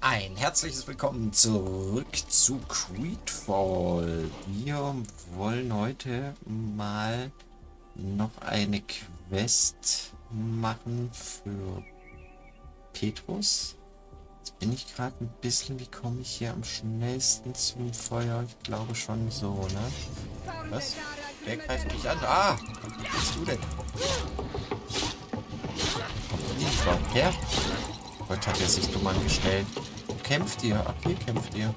Ein herzliches Willkommen zurück zu Greedfall. Wir wollen heute mal noch eine Quest machen für Petrus. Jetzt bin ich gerade ein bisschen, wie komme ich hier am schnellsten zum Feuer? Ich glaube schon so, ne? Was? Wer greift mich an? Ah! Was bist du denn? Kommt ihr überhaupt her? Gott, hat er sich dumm angestellt. Wo kämpft ihr? Ach, hier kämpft ihr.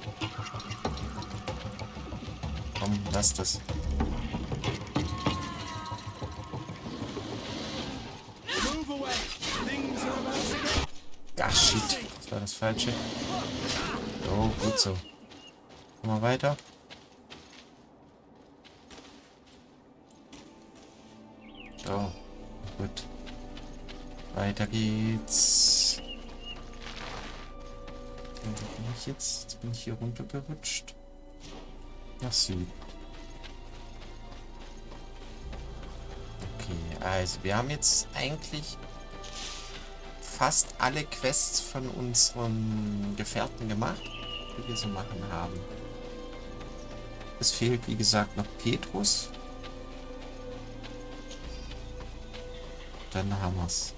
Komm, lass das. Ah, shit. Das war das Falsche. Oh, gut so. Komm mal weiter. So, gut. Weiter geht's. Wo bin ich jetzt? Jetzt bin ich hier runtergerutscht. Nach Süden. Okay, also wir haben jetzt eigentlich fast alle Quests von unseren Gefährten gemacht, die wir so machen haben. Es fehlt, wie gesagt, noch Petrus. Dann haben wir's.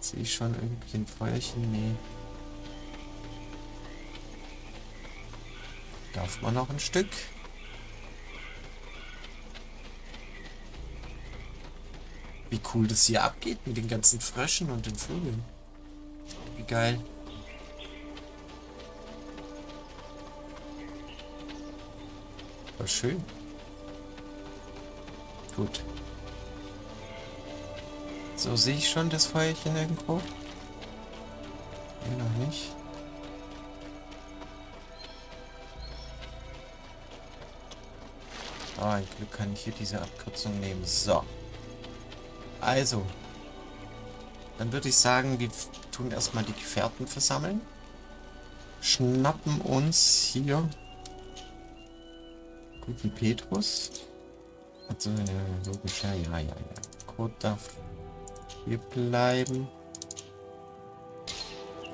Sehe ich schon irgendwie ein Feuerchen? Nee. Darf man noch ein Stück? Wie cool das hier abgeht mit den ganzen Fröschen und den Vögeln. Wie geil. Voll schön. Gut. So, sehe ich schon das Feuerchen irgendwo? Nee, noch nicht. Oh, ein Glück kann ich hier diese Abkürzung nehmen. So. Also. Dann würde ich sagen, wir tun erstmal die Gefährten versammeln. Schnappen uns hier guten Petrus. Also, ja, logisch, ja. Kurt darf hier bleiben.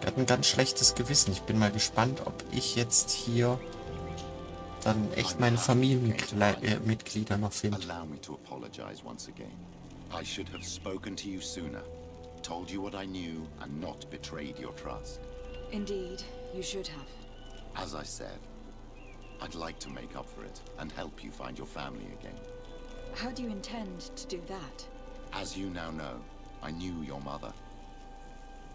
Er hat ein ganz schlechtes Gewissen. Ich bin mal gespannt, ob ich jetzt hier dann echt meine Familienmitglieder noch finde. Allow me to apologize once again. I should have spoken to you sooner, told you what I knew, and not betrayed your trust. Indeed, you should have. As I said, I'd like to make up for it and help you find your family again. How do you intend to do that? As you now know, I knew your mother.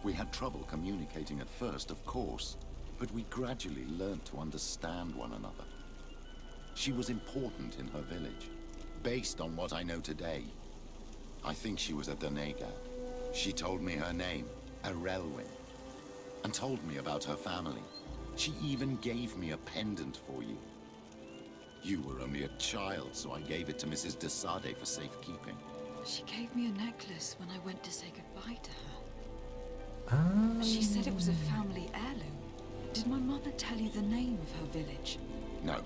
We had trouble communicating at first, of course, but we gradually learned to understand one another. She was important in her village. Based on what I know today, I think she was a Danega. She told me her name, Admiralin, and told me about her family. She even gave me a pendant for you. You were only a child, so I gave it to Mrs. de Sade for safekeeping. She gave me a necklace when I went to say goodbye to her. Ah. She said it was a family heirloom. Did my mother tell you the name of her village? No.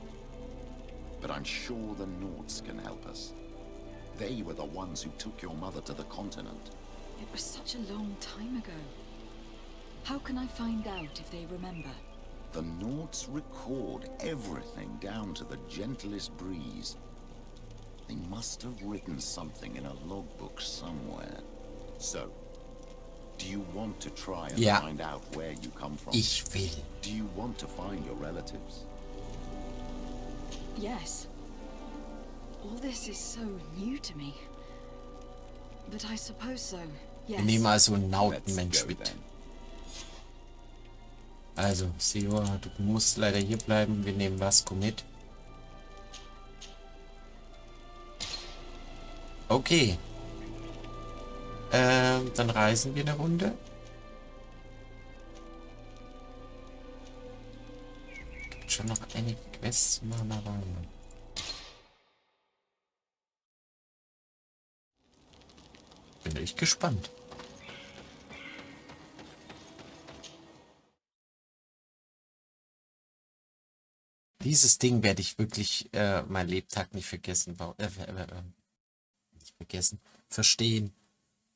But I'm sure the Nords can help us. They were the ones who took your mother to the continent. It was such a long time ago. How can I find out if they remember? The Nords record everything down to the gentlest breeze. They must have written something in a logbook somewhere. So, do you want to try and find out where you come from? Ich will. Do you want to find your relatives? Yes. All this is so new to me. But I suppose so, yes. Wir nehmen also einen Let's Nautenmensch go mit. then. Also, Sior, du musst leider hier bleiben. Wir nehmen Vasco mit. Okay. Dann reisen wir eine Runde. Gibt schon noch einige Quests zu machen, aber bin echt gespannt. Dieses Ding werde ich wirklich mein Lebtag nicht vergessen. Nicht vergessen. Verstehen.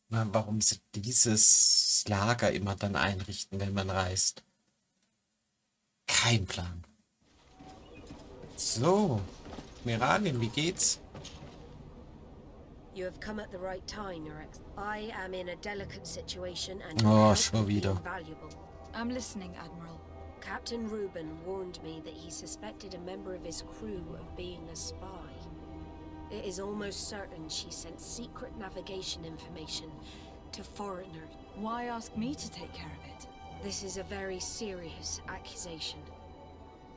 warum sie dieses Lager immer dann einrichten, wenn man reist. Kein Plan. So, Admiralin, wie geht's? You have come at the right time, Your Ex. I am in a delicate situation and your Oh, help schon would be wieder. invaluable. I'm listening, Admiral. Captain Reuben warned me that he suspected a member of his crew of being a spy. It is almost certain she sent secret navigation information to foreigners. Why ask me to take care of it? This is a very serious accusation.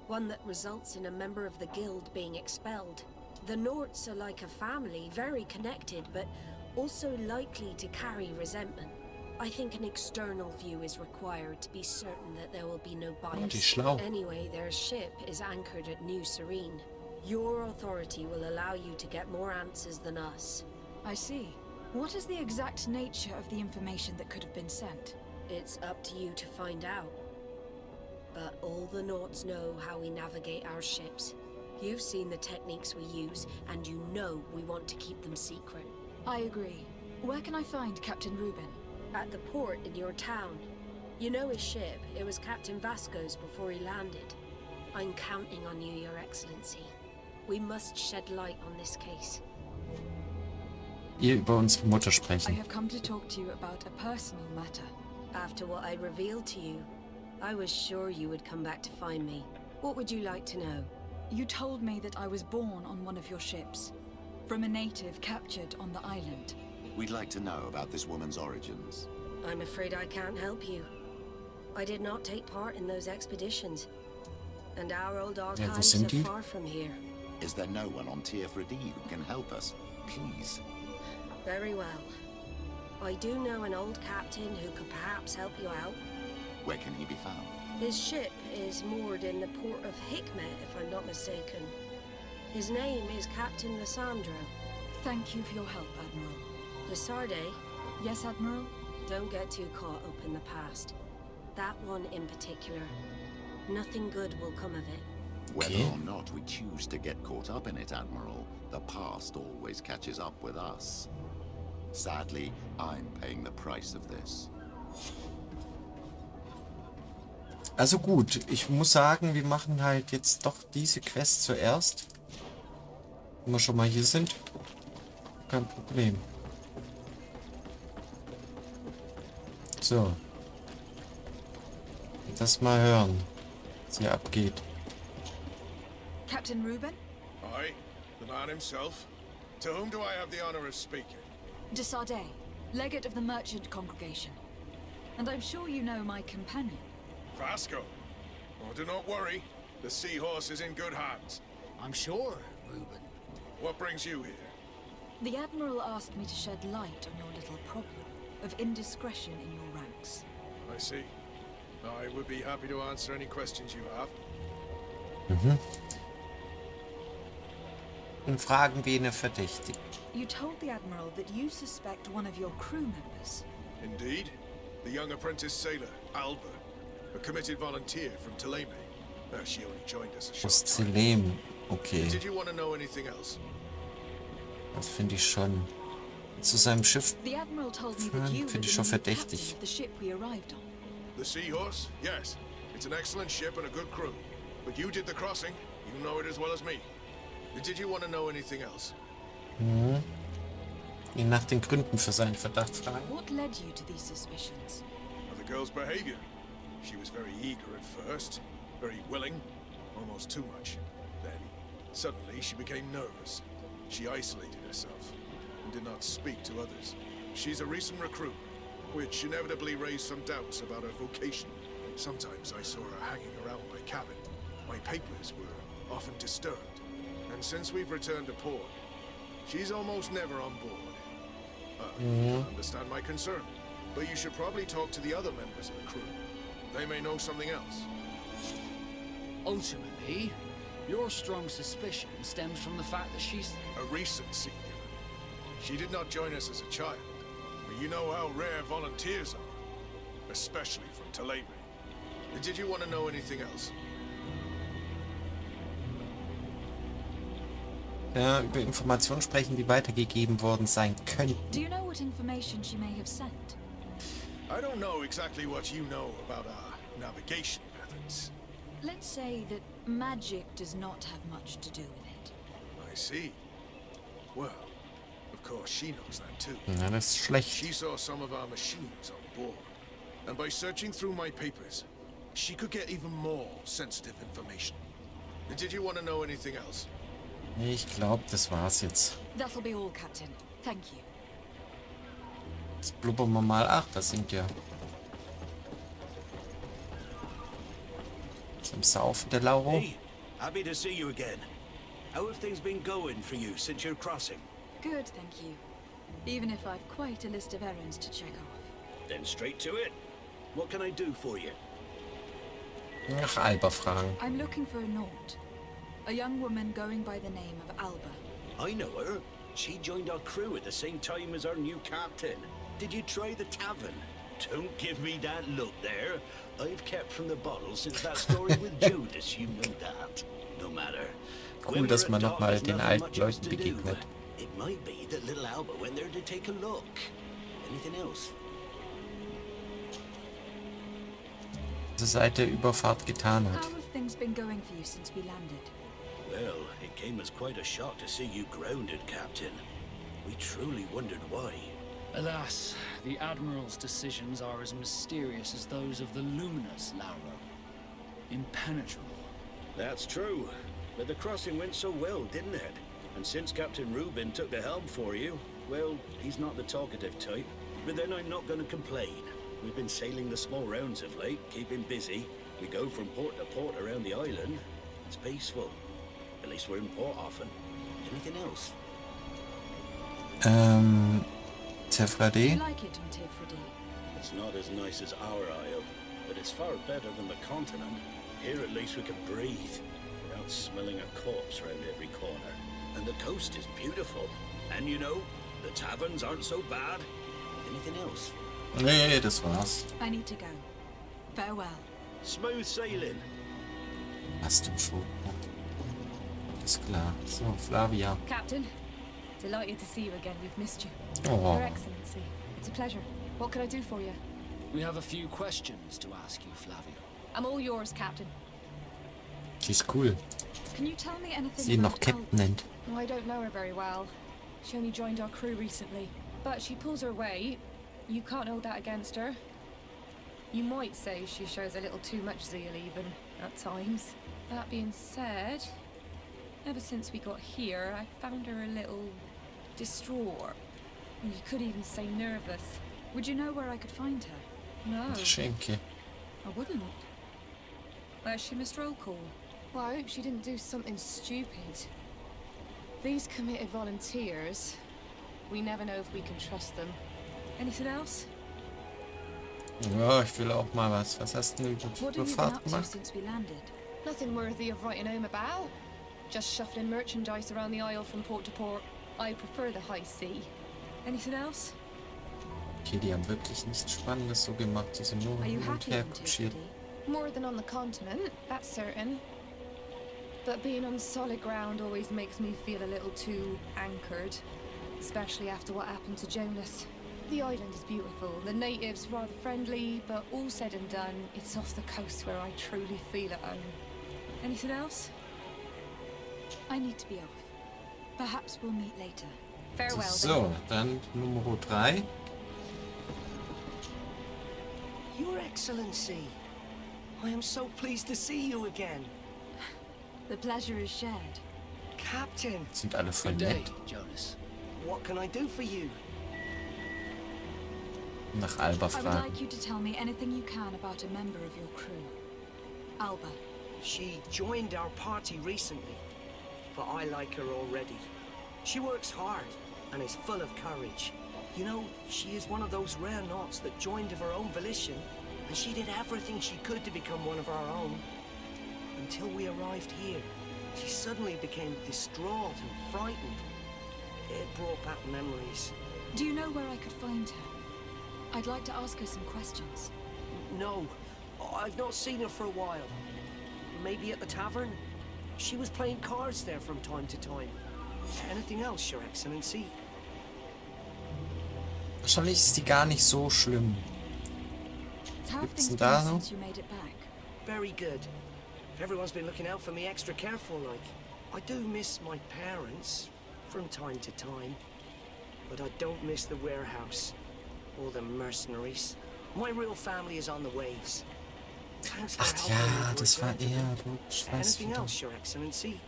One that results in a member of the guild being expelled. The Norts are like a family, very connected, but also likely to carry resentment. I think an external view is required to be certain that there will be no bias. Die schlau. Anyway, their ship is anchored at New Serene. Your authority will allow you to get more answers than us. I see. What is the exact nature of the information that could have been sent? It's up to you to find out. But all the Norts know how we navigate our ships. You've seen the techniques we use, and you know we want to keep them secret. I agree. Where can I find Captain Reuben? At the port in your town. You know his ship. It was Captain Vasco's before he landed. I'm counting on you, Your Excellency. We must shed light on this case. Ihr über unsere Mutter I sprechen. have come to talk to you about a personal matter. After what I revealed to you, I was sure you would come back to find me. What would you like to know? You told me that I was born on one of your ships, from a native captured on the island. We'd like to know about this woman's origins. I'm afraid I can't help you. I did not take part in those expeditions. And our old wo archives sind are die? far from here. Is there no one on Tier 3D who can help us? Please. Very well. I do know an old captain who could perhaps help you out. Where can he be found? His ship is moored in the port of Hikmet, if I'm not mistaken. His name is Captain Lissandro. Thank you for your help, Admiral. De Sarde, Yes, Admiral? don't get too caught up in the past. That one in particular. Nothing good will come of it. Whether Okay. or not we choose to get caught up in it, Admiral, the past always catches up with us. Sadly, I'm paying the price of this. Also gut, ich muss sagen, wir machen halt jetzt doch diese Quest zuerst. Wenn wir schon mal hier sind. Kein Problem. So. Das mal hören, was hier abgeht. Captain Reuben? Aye, the man himself. To whom do I have the honor of speaking? De Sardet, legate of the merchant congregation. And I'm sure you know my companion. Vasco. Oh, do not worry. The seahorse is in good hands. I'm sure, Reuben. What brings you here? The Admiral asked me to shed light on your little problem of indiscretion in your ranks. I see. I would be happy to answer any questions you have. Und fragen, wen er verdächtigt. You told the Admiral that you suspect one of your crew members. Indeed. The young apprentice sailor, Alba. A committed volunteer from Ptolemy. She only joined us a short Aus time. Zelem. Okay, Did you want to know anything else? das finde ich schon. Zu seinem Schiff. The Admiral told me that you were Finde ich the schon new verdächtig. captain of the ship we arrived on. The Seahorse? Yes. It's an excellent ship and a good crew. But you did the crossing. You know it as well as me. Did you want to know anything else? Ihn nach den Gründen für seinen Verdacht fragen. What led you to these suspicions? The girl's behavior. She was very eager at first, very willing, almost too much. Then, suddenly, she became nervous. She isolated herself and did not speak to others. She's a recent recruit, which inevitably raised some doubts about her vocation. Sometimes I saw her hanging around my cabin. My papers were often disturbed. And since we've returned to port, she's almost never on board. You understand my concern, but you should probably talk to the other members of the crew. They may know something else. Ultimately, your strong suspicion stems from the fact that she's... A recent senior. She did not join us as a child, but you know how rare volunteers are, especially from Ptolemy. Did you want to know anything else? über Informationen sprechen, die weitergegeben worden sein könnten. Do you know what information she may have sent? I don't know exactly what you know about our navigation methods. Let's say that magic does not have much to do with it. I see. Well, of course she knows that too. Na, das ist schlecht. She saw some of our machines on board, and by searching through my papers, she could get even more sensitive information. Did you want to know anything else? Ich glaube, das war's jetzt. That'll be all, Captain. Thank you. Jetzt blubbern wir mal. Ach, das sind ja... Zum Saufen der Lauro. Hey, happy to see you again. How have things been going for you since your crossing? Good, thank you. Even if I've quite a list of errands to check off. Then straight to it. What can I do for you? Nach Alba fragen. I'm looking for a Naut. A young woman going by the name of Alba. I know her. She joined our crew at the same time as our new captain. Did you try the tavern? Don't give me that look there. I've kept from the bottle since that story with Judas, you know that. No matter. Cool, dass man nochmal den alten Leuten begegnet. It might be that little Alba went there to take a look. Anything else? Seit der Überfahrt getan hat. How have things been going for you since we landed? Well, it came as quite a shock to see you grounded, Captain. We truly wondered why. Alas, the Admiral's decisions are as mysterious as those of the luminous Lauro. Impenetrable. That's true. But the crossing went so well, didn't it? And since Captain Rubin took the helm for you, well, he's not the talkative type. But then I'm not going to complain. We've been sailing the small rounds of late, keeping busy. We go from port to port around the island. It's peaceful. At least we're in port often. Anything else? Do you Tefrade? like it on Tifradi? It's not as nice as our isle, but it's far better than the continent. Here at least we can breathe, without smelling a corpse round every corner. And the coast is beautiful. And you know, the taverns aren't so bad. Anything else? Nee, das war's. I need to go. Farewell. Smooth sailing. Hast du schon. Ist klar. So, Flavia. Captain, delighted to see you again. We've missed you. Oh, Your Excellency, it's a pleasure. What can I do for you? We have a few questions to ask you, Flavio. I'm all yours, Captain. die ist cool. Can you tell me anything Sie ihn noch about Captain nennt. Well, I don't know her very well. She only joined our crew recently. But she pulls her weight. You can't hold that against her. You might say she shows a little too much zeal even, at times. That being said, ever since we got here, I found her a little distraught. You could even say nervous. Would you know where I could find her? No, Schenke. I wouldn't. Where's she missed roll call? Well, I hope she didn't do something stupid. These committed volunteers, we never know if we can trust them. Anything else? Ja, ich will auch mal was. Was hast du denn What have you been Überfahrt up to gemacht? since we landed? Nothing worthy of writing home about. Just shuffling merchandise around the isle from port to port. I prefer the high sea. Anything else? Okay, die haben wirklich nichts Spannendes so gemacht. Die sind nur Are you hin und happy her on kutschiert. Tifradi? More than on the continent, that's certain. But being on solid ground always makes me feel a little too anchored. Especially after what happened to Jonas. The island is beautiful, the natives rather friendly, but all said and done, it's off the coast where I truly feel at home. Anything else? I need to be off. Perhaps we'll meet later. Farewell So, dann Nummer 3. Your Excellency, I am so pleased to see you again. The pleasure is shared. Captain, Sind alle voll Good day, nett. Jonas. what can I do for you? Nach Alba I would fragen. like you to tell me anything you can about a member of your crew. Alba. She joined our party recently, but I like her already. She works hard and is full of courage. You know, she is one of those rare Nauts that joined of her own volition, and she did everything she could to become one of our own. Until we arrived here, she suddenly became distraught and frightened. It brought back memories. Do you know where I could find her? I'd like to ask her some questions. No, I've not seen her for a while. Maybe at the tavern? She was playing cards there from time to time. Anything else, Your Excellency? Wahrscheinlich ist die gar nicht so schlimm. How have Gibt's things denn da been so? since you made it back? Very good. Everyone's been looking out for me extra careful, like. I do miss my parents from time to time, but I don't miss the warehouse or the mercenaries. My real family is on the waves. Thanks for Ach helping me ja, to das war return to er. them. Ich weiß Anything wieder. else, Your Excellency?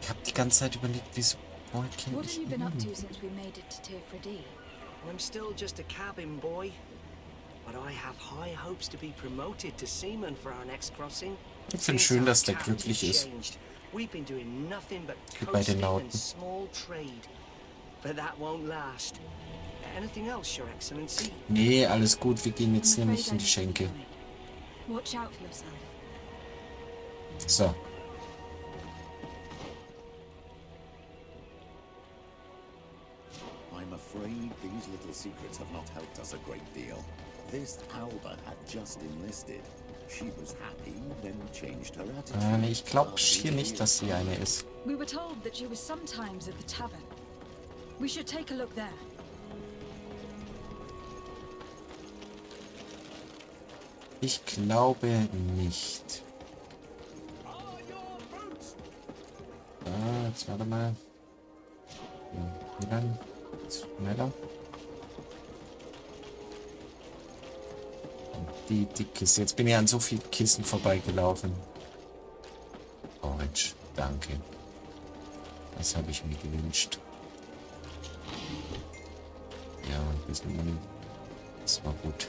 Ich habe die ganze Zeit überlegt, wieso kenne What ich have you been up to ihn? since we made it to Tier 3D? I'm still just a cabin boy, but I have high hopes to be promoted to seaman for our next crossing. Ich finde Since schön, our dass der captain glücklich ist. changed, we've been doing nothing but Wie bei den coasting Nauten. and small trade. But that won't last. Anything else, Your Excellency? Nee, alles gut. Wir gehen jetzt I'm nämlich afraid in I die need to Schenke. leave you. Watch out for yourself. So. I'm afraid these little secrets have not helped us a great deal. This Alba had just enlisted. She was happy, then changed her attitude. Nee, ich glaube hier nicht, dass sie eine ist. We were told that she was sometimes at the tavern. We should take a look there. Ich glaube nicht. Jetzt warte mal. Wie lang? Schneller. Und die Kiste. Jetzt bin ich an so vielen Kisten vorbeigelaufen. Orange, danke. Das habe ich mir gewünscht. Ja, ein bisschen Money. Das war gut.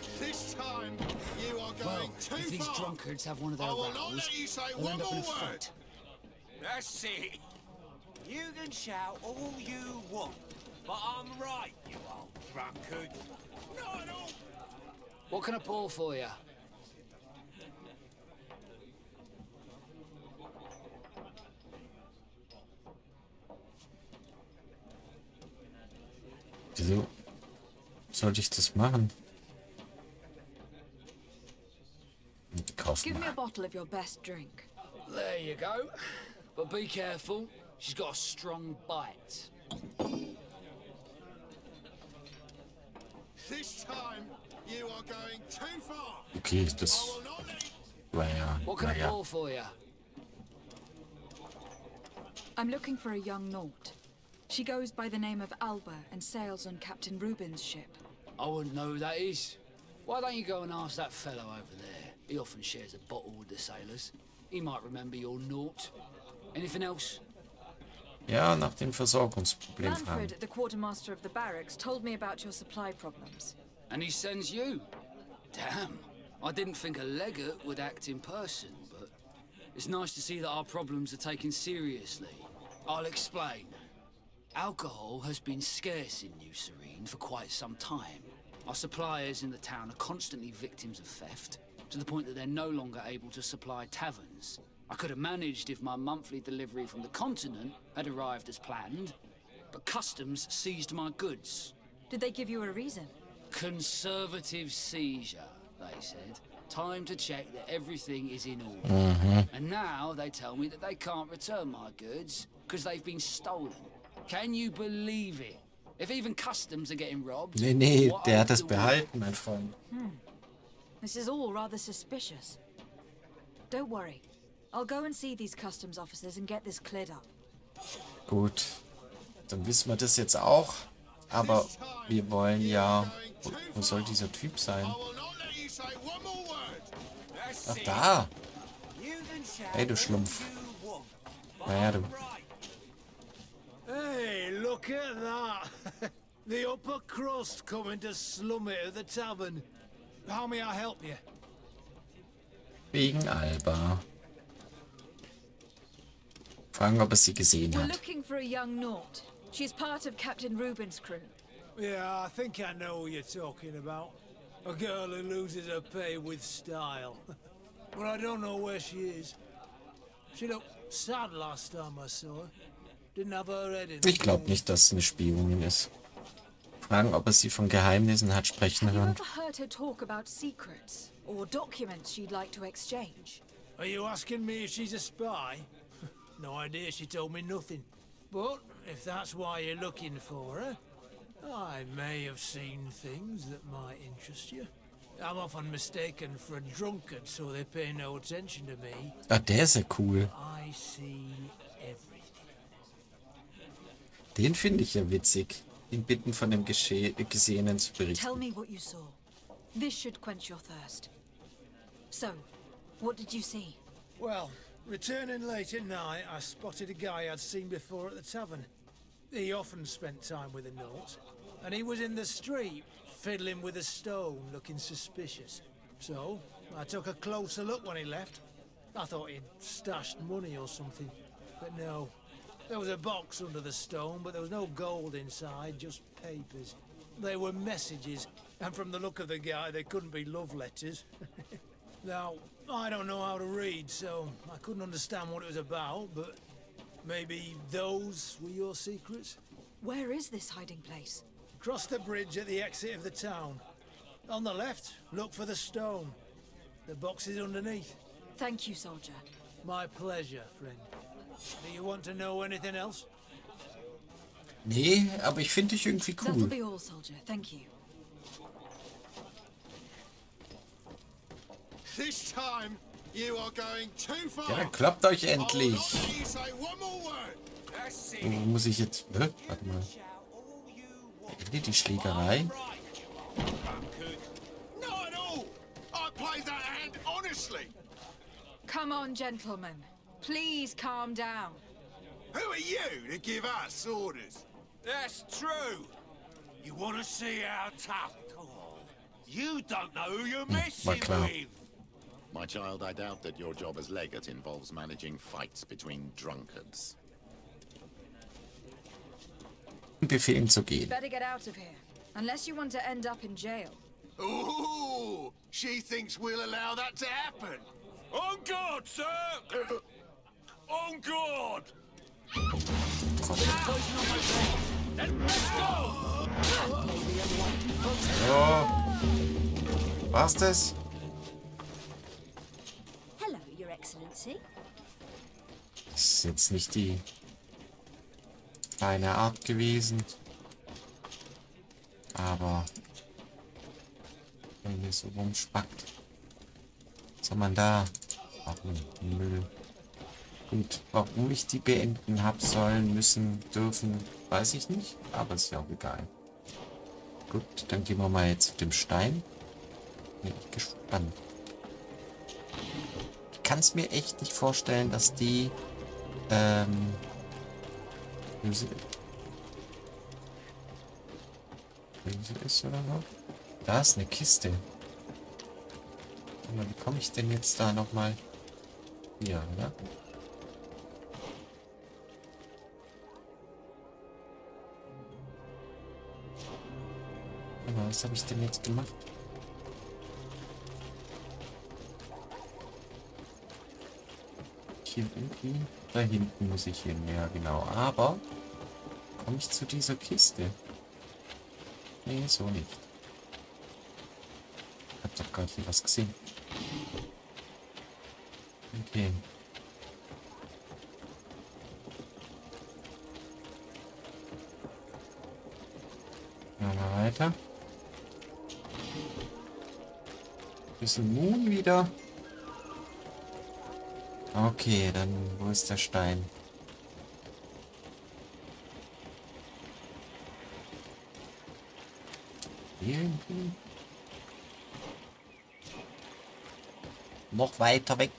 Well, if these drunkards have one of their rows, they'll end up in a fight. That's it. You can shout all you want, but I'm right, you old drunkard. Not at all. What can I pour for you? Wieso sollte ich das machen? Kaufen Give me a wir. bottle of your best drink. There you go. But be careful. She's got a strong bite. This time, you are going too far. Okay, das war ja. What can I Naja. pour for you? I'm looking for a young Naut. She goes by the name of Alba and sails on Captain Rubin's ship. I wouldn't know who that is. Why don't you go and ask that fellow over there? He often shares a bottle with the sailors. He might remember your Naut. Anything else? Ja, nach dem Versorgungsproblem fragen. Manfred, the quartermaster of the barracks, told me about your supply problems. And he sends you? Damn. I didn't think a legate would act in person, but it's nice to see that our problems are taken seriously. I'll explain. Alcohol has been scarce in New Serene for quite some time. Our suppliers in the town are constantly victims of theft, to the point that they're no longer able to supply taverns. I could have managed if my monthly delivery from the continent had arrived as planned, but customs seized my goods. Did they give you a reason? Conservative seizure, they said. Time to check that everything is in order. And now they tell me that they can't return my goods because they've been stolen. Can you believe it? If even customs are getting robbed... Nee, what der else hat das do we- behalten, mein Freund. This is all rather suspicious. Don't worry. I'll go and see these customs officers and get this cleared up. Gut, dann wissen wir das jetzt auch. Aber wir wollen ja... Wo soll dieser Typ sein? Ach, da! Hey, du Schlumpf. Naja, du... Hey, look at that. The upper crust coming to slum it at the tavern. How may I help you? Wegen Alba. Fragen, ob er sie gesehen We're hat. looking for a young Naut. She's part of Captain Rubin's crew. Yeah, I think I know who you're talking about. A girl who loses her pay with style. But I don't know where she is. She looked sad last time I saw her. Didn't have her head in. Ich glaube nicht, dass es eine Spionin ist. Fragen, ob er sie von Geheimnissen hat sprechen Have you hören. ever heard her talk about secrets or documents she'd like to exchange? Are you asking me if she's a spy? No idea, she told me nothing. But if that's why you're looking for her, I may have seen things that might interest you. I'm often mistaken for a drunkard, so they pay no attention to me. Ah, der ist ja cool. I see everything. Den finde ich ja witzig. Ihn bitten, von dem Gesehenen zu Tell berichten. me what you saw. This should quench your thirst. So, what did you see? Well, returning late at night, I spotted a guy I'd seen before at the tavern. He often spent time with the Nauts, and he was in the street, fiddling with a stone, looking suspicious. So, I took a closer look when he left. I thought he'd stashed money or something, but no. There was a box under the stone, but there was no gold inside, just papers. They were messages, and from the look of the guy, they couldn't be love letters. Now, I don't know how to read, so I couldn't understand what it was about, but maybe those were your secrets? Where is this hiding place? Cross the bridge at the exit of the town. On the left, look for the stone. The box is underneath. Thank you, soldier. My pleasure, friend. Do you want to know anything else? Nee, aber ich finde dich irgendwie That'll cool. be all, soldier. Thank you. This time, you are going too far. Ja, dann klappt euch I will endlich. not let you say one more word. Wo muss ich jetzt... Warte mal. Beendet die Schlägerei? Not at all. I played that hand honestly. Come on, gentlemen. Please calm down. Who are you to give us orders? That's true. You want to see how tough? You don't know who you're messing klar. with. My child, I doubt that your job as legate involves managing fights between drunkards. Befehlen zu gehen. Better get out of here. Unless you want to end up in jail. Ooh, she thinks we'll allow that to happen. On guard, sir. On guard. Let's go. So. War's das? Hello, Your Excellency. Das ist jetzt nicht die feine Art gewesen. Aber wenn hier so rumspackt. Was soll man da? Warum? Müll. Gut, warum ich die beenden habe sollen, müssen, dürfen, weiß ich nicht. Aber ist ja auch egal. Gut, dann gehen wir mal jetzt zu dem Stein. Bin ich gespannt. Ich kann es mir echt nicht vorstellen, dass die böse ist oder so. Da ist eine Kiste. Wie komme ich denn jetzt da nochmal? Hier, oder? Aber was habe ich denn jetzt gemacht? Hier irgendwie? Da hinten muss ich hin, ja genau. Aber komme ich zu dieser Kiste? Nee, so nicht. Ich hab doch gar nicht was gesehen. Okay. Machen wir weiter. Bisschen Moon wieder. Okay, dann wo ist der Stein? Hier irgendwie? Noch weiter weg.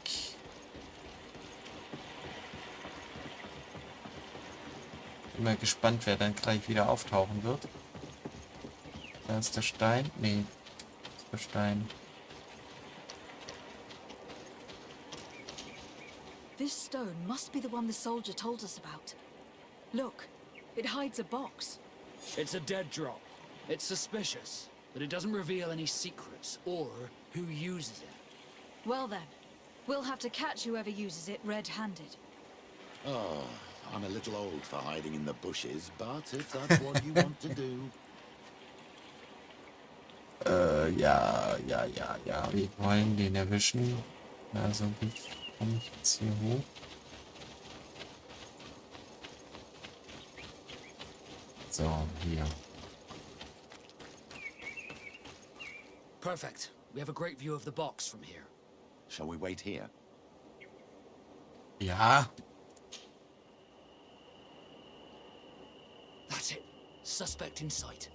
Bin mal gespannt, wer dann gleich wieder auftauchen wird. Da ist der Stein. Nee, das ist der Stein. This stone must be the one the soldier told us about. Look, it hides a box. It's a dead drop. It's suspicious, but it doesn't reveal any secrets or who uses it. Well then, we'll have to catch whoever uses it red-handed. Oh, I'm a little old for hiding in the bushes, but if that's what you want to do. Ja. Wir wollen den erwischen. Also, wie komme ich jetzt hier hoch? So, hier. Perfect. We have a great view of the box from here. Shall we wait here? Ja. That's it. Suspect in sight.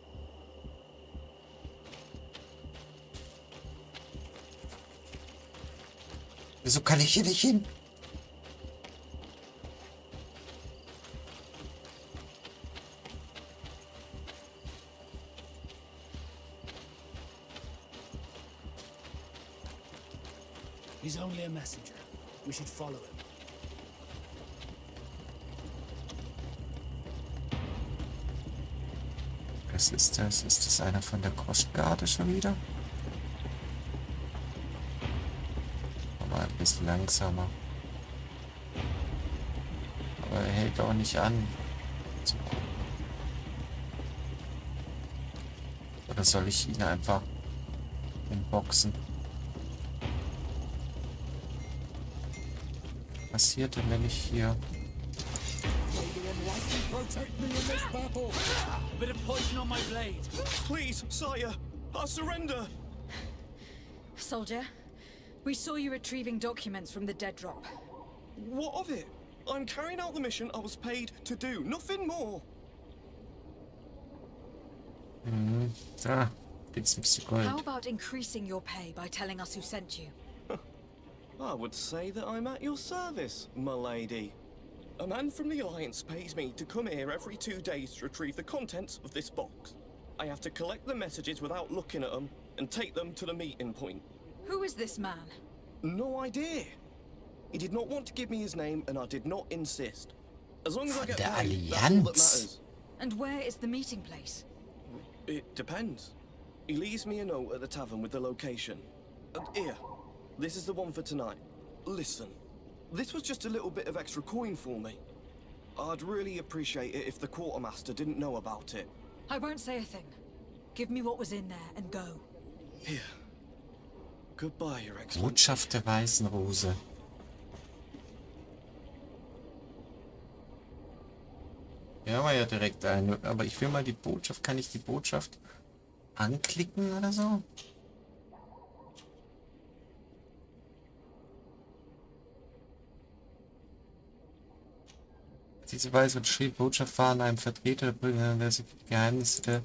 Wieso kann ich hier nicht hin? He's only a messenger. We should follow him. Was ist das? Ist das einer von der Kostgarde schon wieder? Mal ein bisschen langsamer. Aber er hält auch nicht an. Zu gucken. Oder soll ich ihn einfach inboxen? Was passiert denn, wenn ich hier... Bit of poison on my blade. Please, sire, I surrender. Soldier, we saw you retrieving documents from the dead drop. What of it? I'm carrying out the mission I was paid to do, nothing more. Da, gibt's ein bisschen Gold. How about increasing your pay by telling us who sent you? I would say that I'm at your service, my lady. A man from the Alliance pays me to come here every 2 days to retrieve the contents of this box. I have to collect the messages without looking at them and take them to the meeting point. Who is this man? No idea. He did not want to give me his name and I did not insist. As long as I get Der paid, that's all that Allianz. matters. And where is the meeting place? It depends. He leaves me a note at the tavern with the location. Here, this is the one for tonight. Listen, this was just a little bit of extra coin for me. I'd really appreciate it if the quartermaster didn't know about it. I won't say a thing. Give me what was in there and go. Here. Goodbye, Your Excellency. Botschaft der Weißen Rose. Ja, war ja direkt ein. Aber ich will mal die Botschaft. Kann ich die Botschaft anklicken oder so? Diese Weise wird schrieb Botschaft war an einem Vertreter der Geheimnisse der...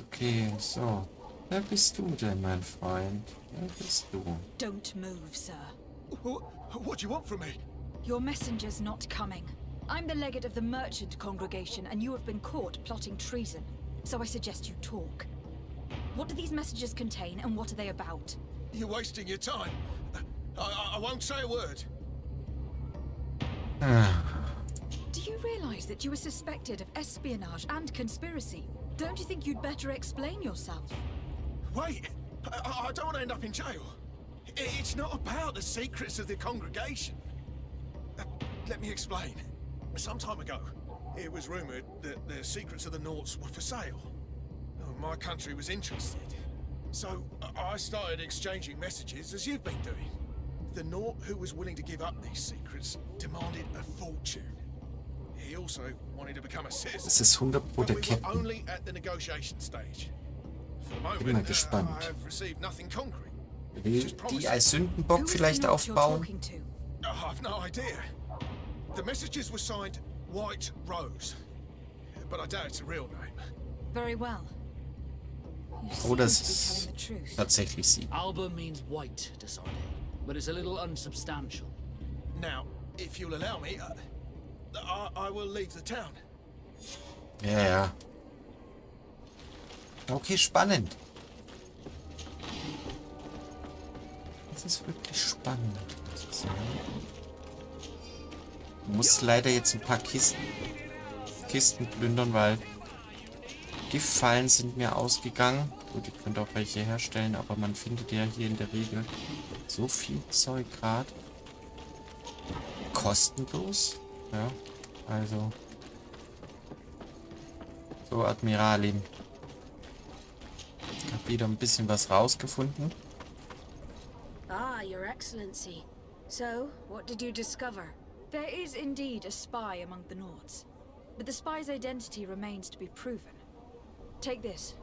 Okay, so. Wer bist du denn, mein Freund? Wer bist du? Don't move, sir. What do you want from me? Your messenger's not coming. I'm the legate of the merchant congregation, and you have been caught plotting treason. So I suggest you talk. What do these messages contain, and what are they about? You're wasting your time. I won't say a word. Do you realize that you are suspected of espionage and conspiracy? Don't you think you'd better explain yourself? Wait! I don't want to end up in jail. It's not about the secrets of the congregation. Let me explain. Some time ago, it was rumored that the secrets of the Nauts were for sale. My country was interested. So I started exchanging messages as you've been doing. The Naut who was willing to give up these secrets demanded a fortune. He also wanted to become a citizen. Das ist 100 Pro der But we were Captain. only at the negotiation stage. For the Bin mal moment, gespannt. I have received nothing concrete. Will die als Sündenbock vielleicht Who is the Naut you're aufbauen? talking to? I've no idea. The messages were signed White Rose, but I doubt it's a real name. Very well. You Oh, seem das to be ist telling the truth. tatsächlich sie. Alba means white, decided, but it's a little unsubstantial. Now, if you'll allow me, I will leave the town. Ja, ja. Okay, spannend. Das ist wirklich spannend. muss ich sagen. Ich muss leider jetzt ein paar Kisten plündern, weil Giftfallen sind mir ausgegangen. Gut, ich könnte auch welche herstellen, aber man findet ja hier in der Regel so viel Zeug gerade. Kostenlos. Ja, also. So, Admiralin. Ich habe wieder ein bisschen was rausgefunden. Ah, Your Excellency. So, what did you discover? There is indeed a spy among the Nauts. but the spy's identity remains to be proven. Take this.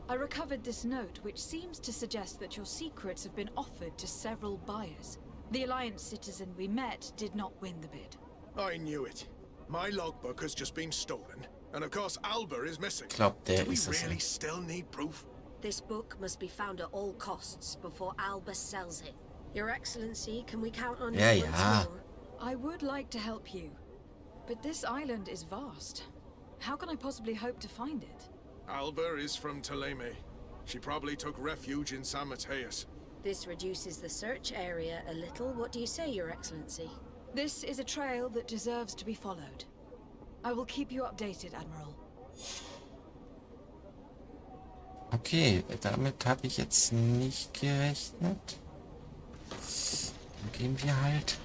I recovered this note, which seems to suggest that your secrets have been offered to several buyers. The Alliance citizen we met did not win the bid. I knew it. My logbook has just been stolen, and of course Alba is missing. Do we really still need proof? This book must be found at all costs before Alba sells it. Your Excellency, can we count on you once more? I would like to help you, but this island is vast. How can I possibly hope to find it? Alba is from Teleme. She probably took refuge in San Mateus. This reduces the search area a little. What do you say, Your Excellency? This is a trail that deserves to be followed. I will keep you updated, Admiral. Okay, damit habe ich jetzt nicht gerechnet. Dann gehen wir halt.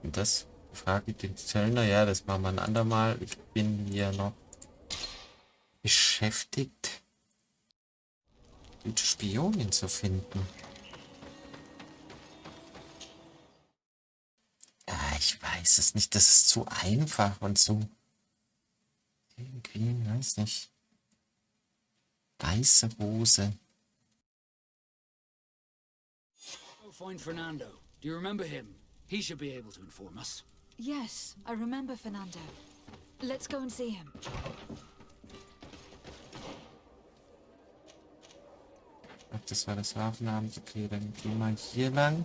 Und das frage ich den Zöllner. Ja, das machen wir ein andermal. Ich bin hier noch beschäftigt, die Spionin zu finden. Ich weiß es nicht. Das ist zu einfach und so. Irgendwie, weiß nicht. Weiße Rose. Find Fernando. Do you remember him? He should be able to inform us. Yes, I remember Fernando. Let's go and see him. Ach, das war das Hafenamt. Okay, dann gehen wir hier lang.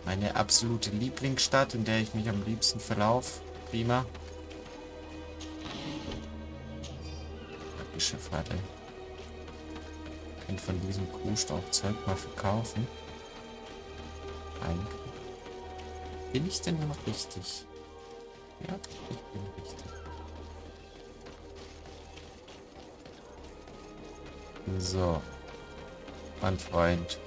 Meine absolute Lieblingsstadt, in der ich mich am liebsten verlaufe. Prima. Schifffahrt, ey. Kann von diesem Crewstaubzeug mal verkaufen. Eigentlich. Bin ich denn noch richtig? Ja, ich bin richtig. So. Mein Freund.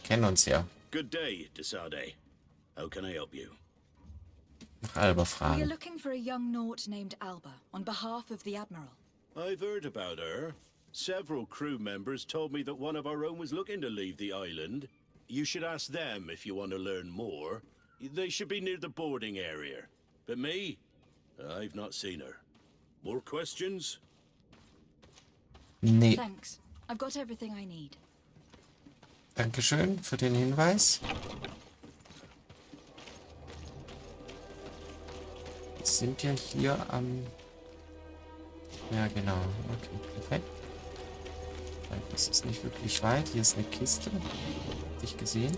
Kennen uns ja. Good day, Desade. How can I help you? Nach Alba We fragen. are looking for a young Naut named Alba on behalf of the Admiral. I've heard about her. Several crew members told me that one of our own was looking to leave the island. You should ask them if you want to learn more. They should be near the boarding area. But me? I've not seen her. More questions? Nee. Thanks. I've got everything I need. Dankeschön für den Hinweis. Wir sind ja hier am... Ja, genau. Okay, perfekt. Das ist nicht wirklich weit. Hier ist eine Kiste. Hab ich gesehen.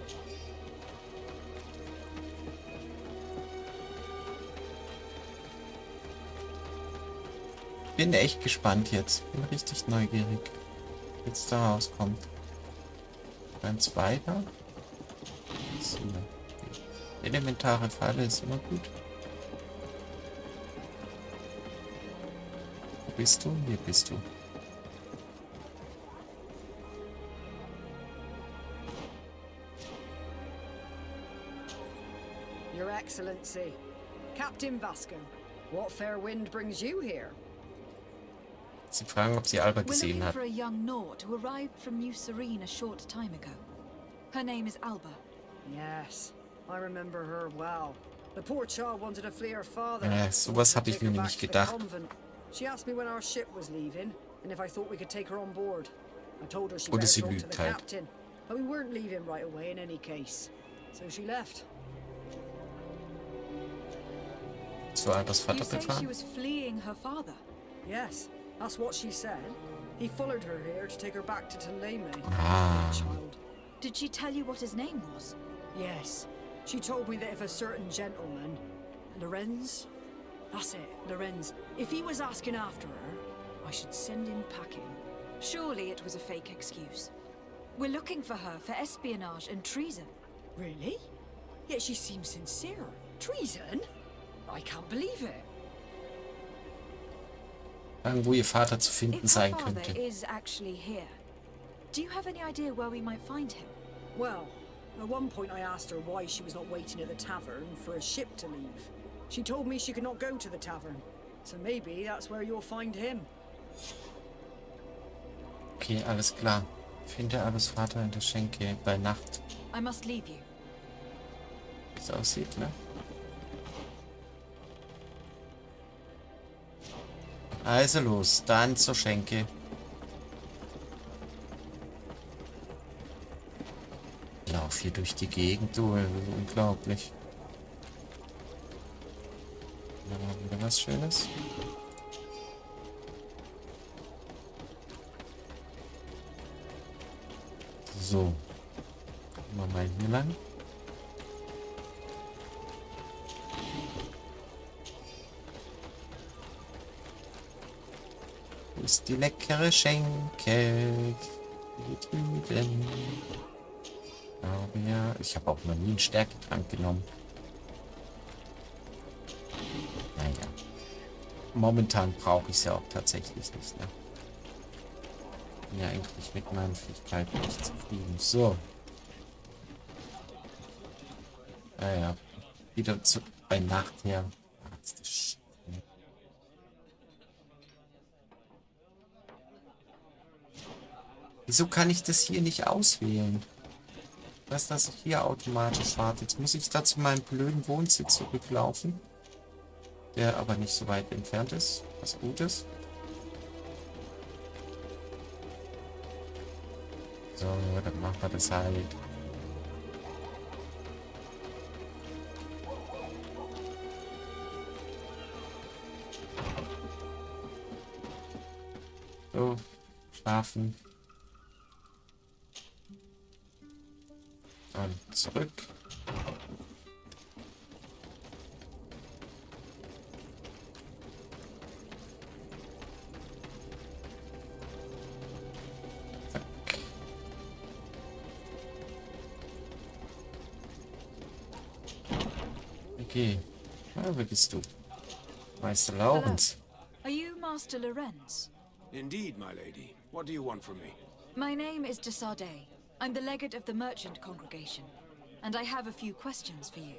Bin echt gespannt jetzt. Bin richtig neugierig, was jetzt da rauskommt. Ein zweiter. So. Die elementare Falle ist immer gut. Wo bist du? Hier bist du. Your Excellency, Captain Vasco, what fair wind brings you here? Sie fragen, ob sie Alba We're gesehen looking hat. for a young Naut who arrived from New Serene a short time ago. Her name is Alba. Yes, I remember her well. The poor child wanted to flee her father. Ja, sowas habe ich mir nämlich gedacht. She asked me when our ship was leaving and if I thought we could take her on board. I told her she Oder better sie talk to lügt the halt. captain, but we weren't leaving right away in any case. So she left. Zu Albas Vater You say she befahren? was fleeing her father? Yes, that's what she said. He followed her here to take her back to Teleme. Ah. Child. Did she tell you what his name was? Yes. She told me that if a certain gentleman, Lorenz? That's it, Lorenz. If he was asking after her, I should send him packing. Surely it was a fake excuse. We're looking for her for espionage and treason. Really? Yet she seems sincere. Treason? I can't believe it. Fragen, wo ihr Vater zu finden If her sein father könnte. is actually here, do you have any idea where we might find him? Well, at one point I asked her why she was not waiting at the tavern for a ship to leave. She told me she could not go to the tavern. So maybe that's where you'll find him. Okay, alles klar. Finde alles Vater in der Schenke bei Nacht. I must leave you. Wie es aussieht, ne? Also los, dann zur Schenke. Lauf hier durch die Gegend, du, unglaublich. Ja, wieder was Schönes. So. Gucken wir mal hier lang. Wo ist die leckere Schenke? Hier drüben. Aber ja, ich habe auch noch nie einen Stärketrank genommen. Naja. Momentan brauche ich es ja auch tatsächlich nicht, ne? Bin ja eigentlich mit meinen Fähigkeiten nicht zufrieden. So. Naja. Wieder zu bei Nacht her. Wieso kann ich das hier nicht auswählen? Was, dass ich hier automatisch warte. Jetzt muss ich da zu meinem blöden Wohnsitz zurücklaufen. Der aber nicht so weit entfernt ist. Was Gutes. So, dann machen wir das halt. So, schlafen. Und zurück. Zack. Okay. Na, wer bist du? Meister Laurens. Are you Master Lorenz? Indeed, my lady. What do you want from me? My name is de Sardet. I'm the legate of the merchant congregation, and I have a few questions for you.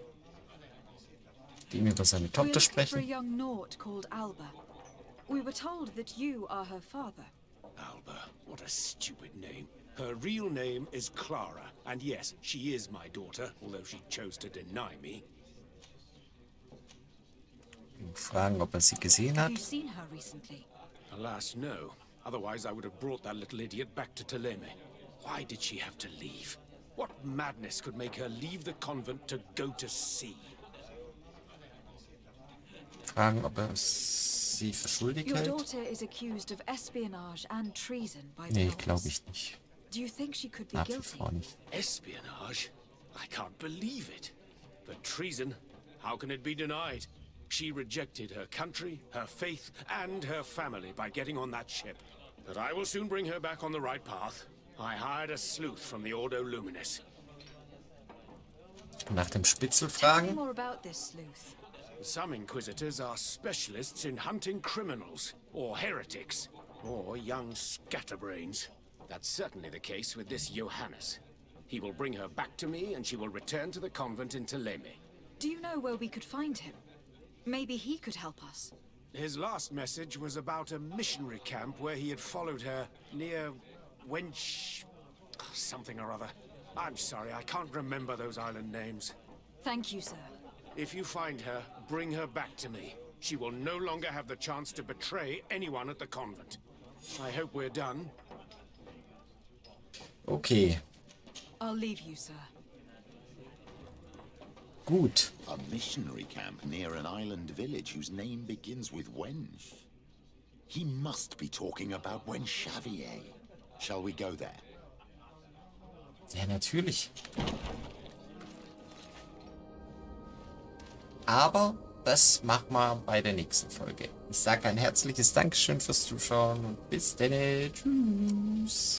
Die mir über seine Tochter We're looking for a sprechen. young Naut called Alba. We were told that you are her father. Alba. What a stupid name. Her real name is Clara, and yes, she is my daughter, although she chose to deny me. Fragen, ob sie gesehen Have hat. you seen her recently? Alas, no. Otherwise, I would have brought that little idiot back to Teleme. Why did she have to leave? What madness could make her leave the convent to go to sea? Fragen, ob sie für schuldig Your hält. daughter is accused of espionage and treason by the Nee, Nauts. glaube ich nicht. Do you think she could be Nach wie guilty? vor nicht. Espionage? I can't believe it. But treason? How can it be denied? She rejected her country, her faith, and her family by getting on that ship. But I will soon bring her back on the right path. I hired a sleuth from the Ordo Luminis. Nach dem Spitzel Tell me fragen. more about this sleuth. Some inquisitors are specialists in hunting criminals, or heretics, or young scatterbrains. That's certainly the case with this Johannes. He will bring her back to me, and she will return to the convent in Teleme. Do you know where we could find him? Maybe he could help us. His last message was about a missionary camp where he had followed her near Wench... something or other. I'm sorry, I can't remember those island names. Thank you, sir. If you find her, bring her back to me. She will no longer have the chance to betray anyone at the convent. I hope we're done. Okay, I'll leave you, sir. gut. A missionary camp near an island village whose name begins with Wench. He must be talking about Wench Xavier. Shall we go there? Ja, natürlich. Aber das machen wir bei der nächsten Folge. Ich sage ein herzliches Dankeschön fürs Zuschauen und bis dann. Tschüss.